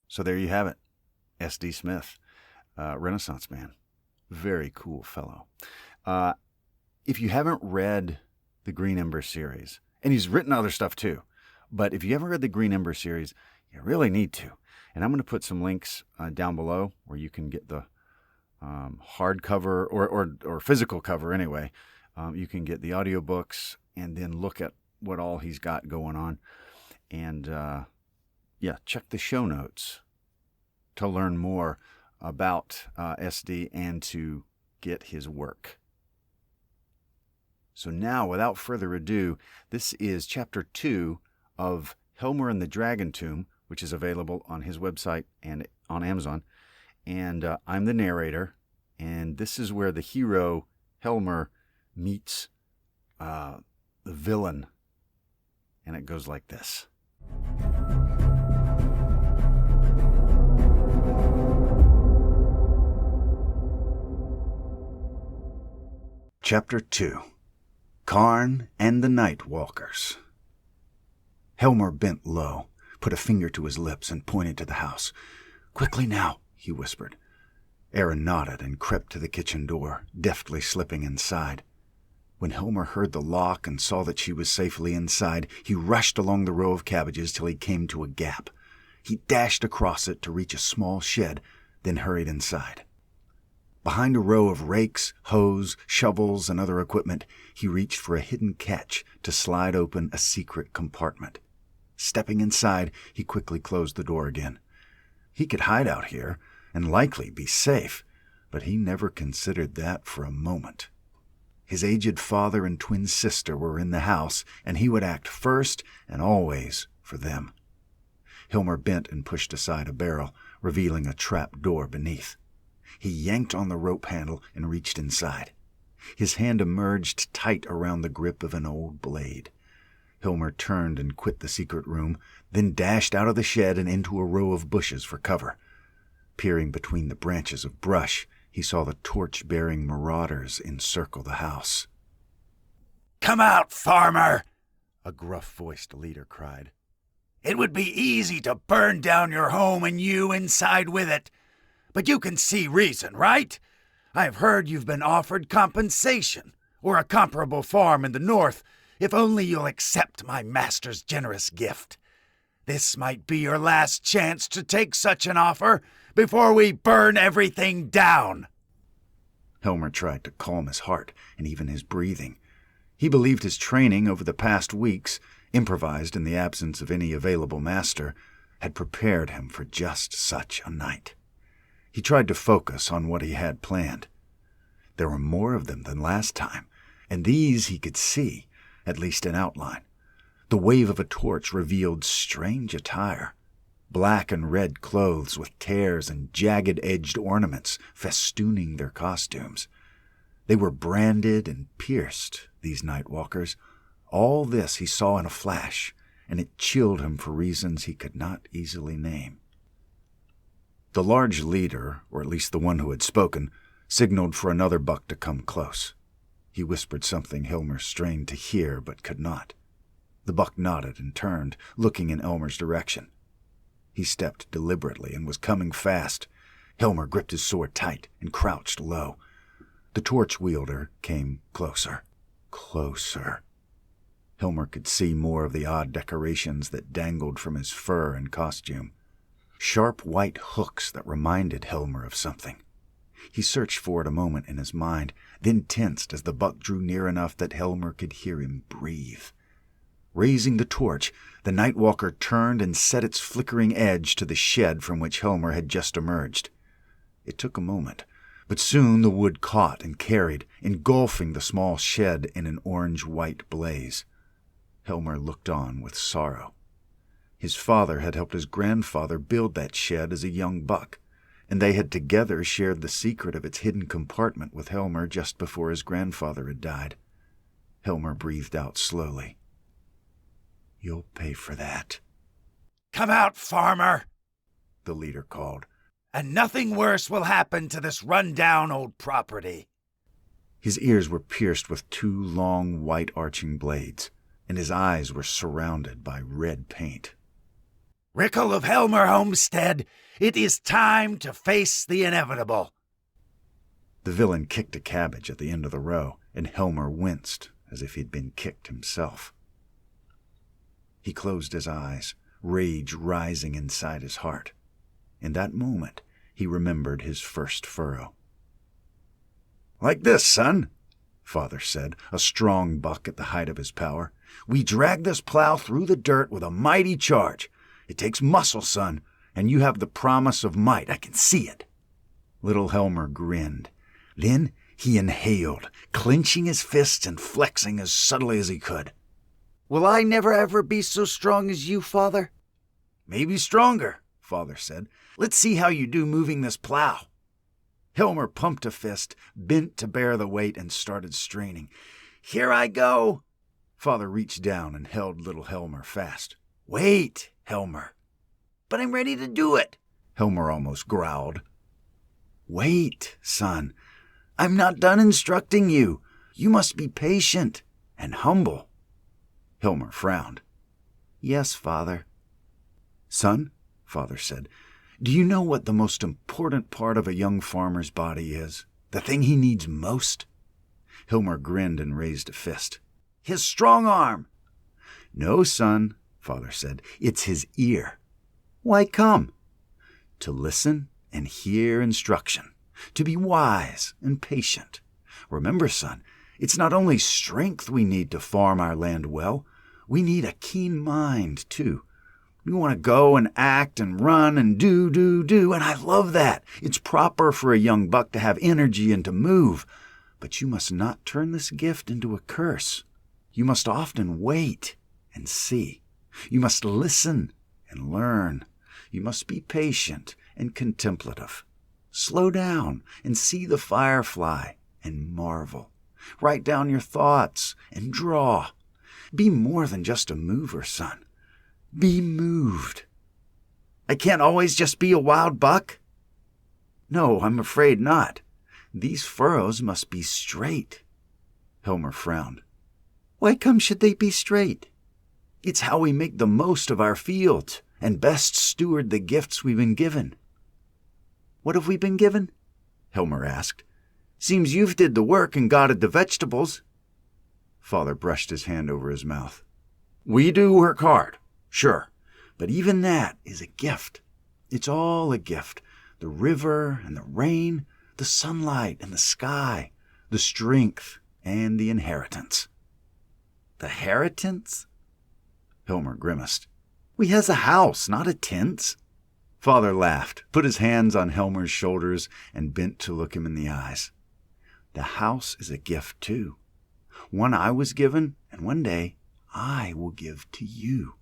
So there you have it. S.D. Smith, Renaissance man. Very cool fellow. If you haven't read the Green Ember series, and he's written other stuff too, but if you haven't read the Green Ember series, you really need to. And I'm going to put some links down below where you can get the hardcover or physical cover anyway. You can get the audiobooks and then look at what all he's got going on. And check the show notes to learn more about SD and to get his work. So now, without further ado, this is Chapter 2 of HELMER and the Dragon Tomb, which is available on his website and on Amazon. And I'm the narrator, and this is where the hero HELMER meets The Villain. And it goes like this. Chapter 2. Karn and the Night Walkers. Helmer bent low, put a finger to his lips, and pointed to the house. "Quickly now," he whispered. Aaron nodded and crept to the kitchen door, deftly slipping inside. When Helmer heard the lock and saw that she was safely inside, he rushed along the row of cabbages till he came to a gap. He dashed across it to reach a small shed, then hurried inside. Behind a row of rakes, hoes, shovels, and other equipment, he reached for a hidden catch to slide open a secret compartment. Stepping inside, he quickly closed the door again. He could hide out here and likely be safe, but he never considered that for a moment. His aged father and twin sister were in the house, and he would act first and always for them. Helmer bent and pushed aside a barrel, revealing a trap door beneath. He yanked on the rope handle and reached inside. His hand emerged tight around the grip of an old blade. Helmer turned and quit the secret room, then dashed out of the shed and into a row of bushes for cover. Peering between the branches of brush, he saw the torch-bearing marauders encircle the house. "Come out, farmer!" a gruff-voiced leader cried. "It would be easy to burn down your home and you inside with it. But you can see reason, right? I've heard you've been offered compensation, or a comparable farm in the north, if only you'll accept my master's generous gift. This might be your last chance to take such an offer before we burn everything down." Helmer tried to calm his heart and even his breathing. He believed his training over the past weeks, improvised in the absence of any available master, had prepared him for just such a night. He tried to focus on what he had planned. There were more of them than last time, and these he could see, at least in outline. The wave of a torch revealed strange attire. Black and red clothes with tears and jagged-edged ornaments festooning their costumes. They were branded and pierced, these Nightwalkers. All this he saw in a flash, and it chilled him for reasons he could not easily name. The large leader, or at least the one who had spoken, signaled for another buck to come close. He whispered something Helmer strained to hear but could not. The buck nodded and turned, looking in Elmer's direction. He stepped deliberately and was coming fast. Helmer gripped his sword tight and crouched low. The torch wielder came closer. Closer. Helmer could see more of the odd decorations that dangled from his fur and costume. Sharp white hooks that reminded Helmer of something. He searched for it a moment in his mind, then tensed as the buck drew near enough that Helmer could hear him breathe. Raising the torch, the Nightwalker turned and set its flickering edge to the shed from which Helmer had just emerged. It took a moment, but soon the wood caught and carried, engulfing the small shed in an orange-white blaze. Helmer looked on with sorrow. His father had helped his grandfather build that shed as a young buck, and they had together shared the secret of its hidden compartment with Helmer just before his grandfather had died. Helmer breathed out slowly. "You'll pay for that." "Come out, farmer," the leader called, "and nothing worse will happen to this run-down old property." His ears were pierced with two long, white-arching blades, and his eyes were surrounded by red paint. "Rickle of Helmer Homestead, it is time to face the inevitable." The villain kicked a cabbage at the end of the row, and Helmer winced as if he'd been kicked himself. He closed his eyes, rage rising inside his heart. In that moment, he remembered his first furrow. "Like this, son," Father said, a strong buck at the height of his power. "We drag this plow through the dirt with a mighty charge. It takes muscle, son, and you have the promise of might. I can see it." Little Helmer grinned. Then he inhaled, clenching his fists and flexing as subtly as he could. "Will I never ever be so strong as you, Father?" "Maybe stronger," Father said. "Let's see how you do moving this plow." Helmer pumped a fist, bent to bear the weight, and started straining. "Here I go." Father reached down and held little Helmer fast. "Wait, Helmer." "But I'm ready to do it," Helmer almost growled. "Wait, son. I'm not done instructing you. You must be patient and humble." Helmer frowned. "Yes, Father." "Son," Father said, "do you know what the most important part of a young farmer's body is? The thing he needs most?" Helmer grinned and raised a fist. "His strong arm." "No, son," Father said, "it's his ear." "Why come?" "To listen and hear instruction, to be wise and patient. Remember, son, it's not only strength we need to farm our land well, we need a keen mind, too. We want to go and act and run and do, and I love that. It's proper for a young buck to have energy and to move. But you must not turn this gift into a curse. You must often wait and see. You must listen and learn. You must be patient and contemplative. Slow down and see the firefly and marvel. Write down your thoughts and draw. Be more than just a mover, son. Be moved." "I can't always just be a wild buck?" "No, I'm afraid not. These furrows must be straight." Helmer frowned. "Why come should they be straight?" "It's how we make the most of our fields and best steward the gifts we've been given." "What have we been given?" Helmer asked. "Seems you've did the work and guarded the vegetables." Father brushed his hand over his mouth. "We do work hard. Sure, but even that is a gift. It's all a gift. The river and the rain, the sunlight and the sky, the strength and the inheritance." "The heritance?" Helmer grimaced. "We has a house, not a tent." Father laughed, put his hands on Helmer's shoulders, and bent to look him in the eyes. "The house is a gift, too. One I was given, and one day I will give to you.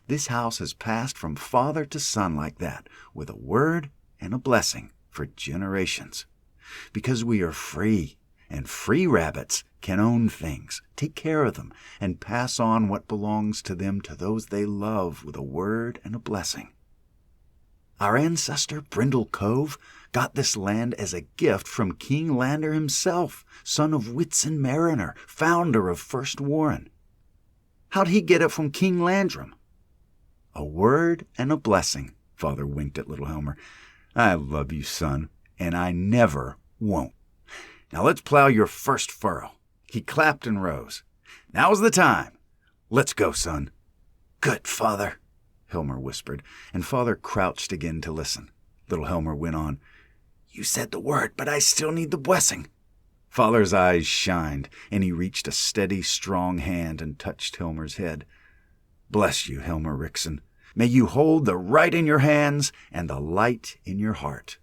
This house has passed from father to son like that, with a word and a blessing for generations. Because we are free, and free rabbits can own things, take care of them, and pass on what belongs to them to those they love with a word and a blessing. Our ancestor, Brindle Cove, got this land as a gift from King Lander himself, son of Whitson Mariner, founder of First Warren. How'd he get it from King Landrum?" "A word and a blessing," Father winked at little Helmer. "I love you, son, and I never won't. Now let's plow your first furrow." He clapped and rose. "Now's the time. Let's go, son." "Good, Father," Helmer whispered, and Father crouched again to listen. Little Helmer went on. "You said the word, but I still need the blessing." Father's eyes shined, and he reached a steady, strong hand and touched Helmer's head. "Bless you, Helmer Rickson. May you hold the right in your hands and the light in your heart.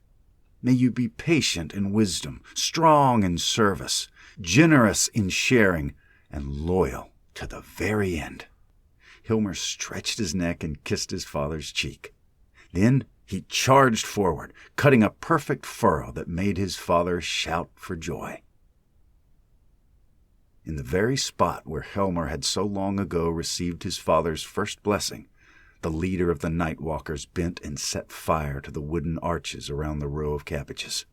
May you be patient in wisdom, strong in service, generous in sharing, and loyal to the very end." Helmer stretched his neck and kissed his father's cheek. Then he charged forward, cutting a perfect furrow that made his father shout for joy. In the very spot where Helmer had so long ago received his father's first blessing, the leader of the night walkers bent and set fire to the wooden arches around the row of cabbages.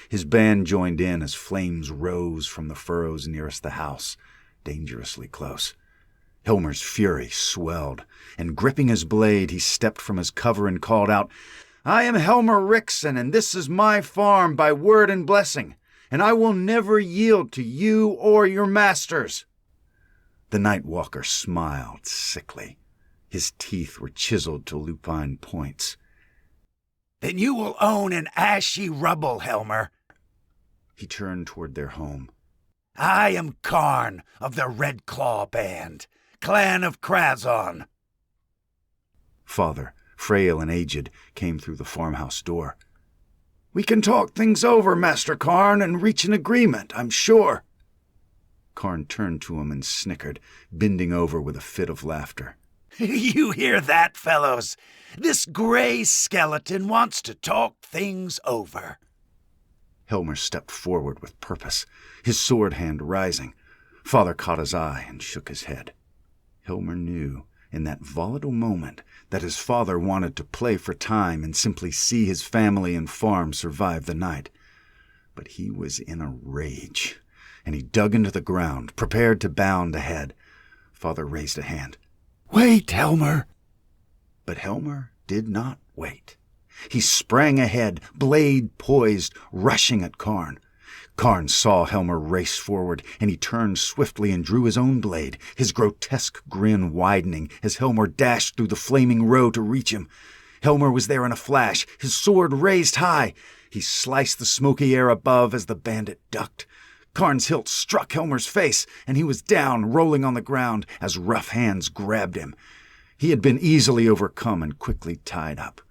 His band joined in as flames rose from the furrows nearest the house, dangerously close. Helmer's fury swelled, and gripping his blade, he stepped from his cover and called out, "I am Helmer Rickson, and this is my farm by word and blessing, and I will never yield to you or your masters." The night walker smiled sickly. His teeth were chiseled to lupine points. "Then you will own an ashy rubble, Helmer." He turned toward their home. "I am Karn of the Red Claw Band, clan of Krazon." Father, frail and aged, came through the farmhouse door. "We can talk things over, Master Karn, and reach an agreement, I'm sure." Karn turned to him and snickered, bending over with a fit of laughter. "You hear that, fellows? This gray skeleton wants to talk things over." Helmer stepped forward with purpose, his sword hand rising. Father caught his eye and shook his head. Helmer knew in that volatile moment that his father wanted to play for time and simply see his family and farm survive the night. But he was in a rage, and he dug into the ground, prepared to bound ahead. Father raised a hand. "Wait, Helmer!" But Helmer did not wait. He sprang ahead, blade poised, rushing at Karn. Karn saw Helmer race forward, and he turned swiftly and drew his own blade, his grotesque grin widening as Helmer dashed through the flaming row to reach him. Helmer was there in a flash, his sword raised high. He sliced the smoky air above as the bandit ducked. Karn's hilt struck Helmer's face, and he was down, rolling on the ground as rough hands grabbed him. He had been easily overcome and quickly tied up.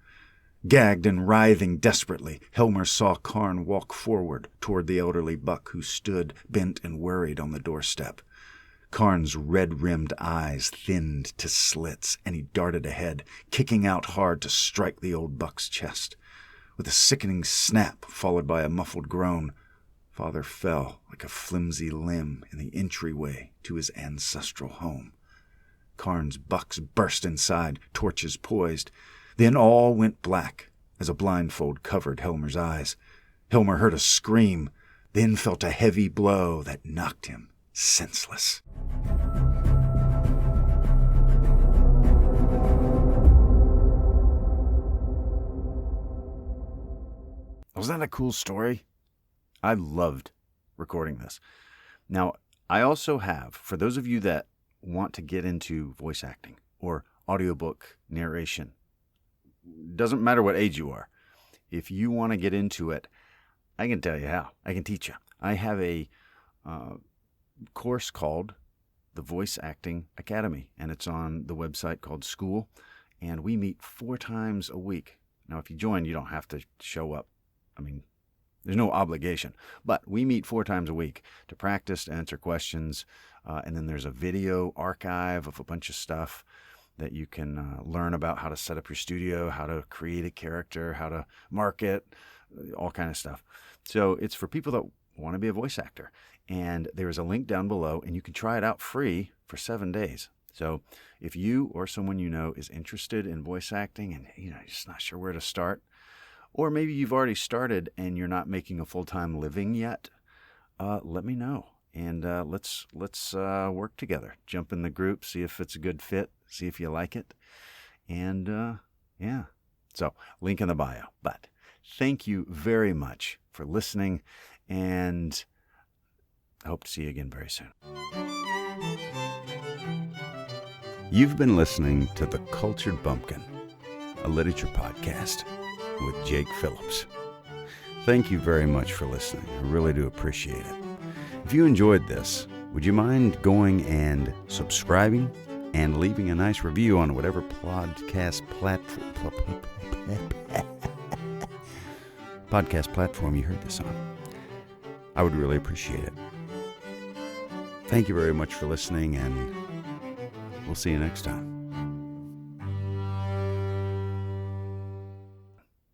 Gagged and writhing desperately, Helmer saw Karn walk forward toward the elderly buck who stood, bent and worried, on the doorstep. Karn's red-rimmed eyes thinned to slits, and he darted ahead, kicking out hard to strike the old buck's chest. With a sickening snap, followed by a muffled groan, Father fell like a flimsy limb in the entryway to his ancestral home. Karn's bucks burst inside, torches poised. Then all went black as a blindfold covered Helmer's eyes. Helmer heard a scream, then felt a heavy blow that knocked him senseless. Was that a cool story? I loved recording this. Now, I also have, for those of you that want to get into voice acting or audiobook narration, doesn't matter what age you are. If you want to get into it, I can tell you how. I can teach you. I have a course called the Voice Acting Academy, and it's on the website called School, and we meet 4 times a week. Now, if you join, you don't have to show up. I mean, there's no obligation, but we meet 4 times a week to practice, to answer questions, and then there's a video archive of a bunch of stuff that you can learn about how to set up your studio, how to create a character, how to market, all kind of stuff. So it's for people that want to be a voice actor. And there's a link down below, and you can try it out free for 7 days. So if you or someone you know is interested in voice acting and you're just not sure where to start, or maybe you've already started and you're not making a full-time living yet, let me know. And let's work together. Jump in the group, see if it's a good fit, see if you like it. And yeah, so link in the bio. But thank you very much for listening, and I hope to see you again very soon. You've been listening to The Cultured Bumpkin, a literature podcast with Jake Phillips. Thank you very much for listening. I really do appreciate it. If you enjoyed this, would you mind going and subscribing and leaving a nice review on whatever podcast platform you heard this on? I would really appreciate it. Thank you very much for listening, and we'll see you next time.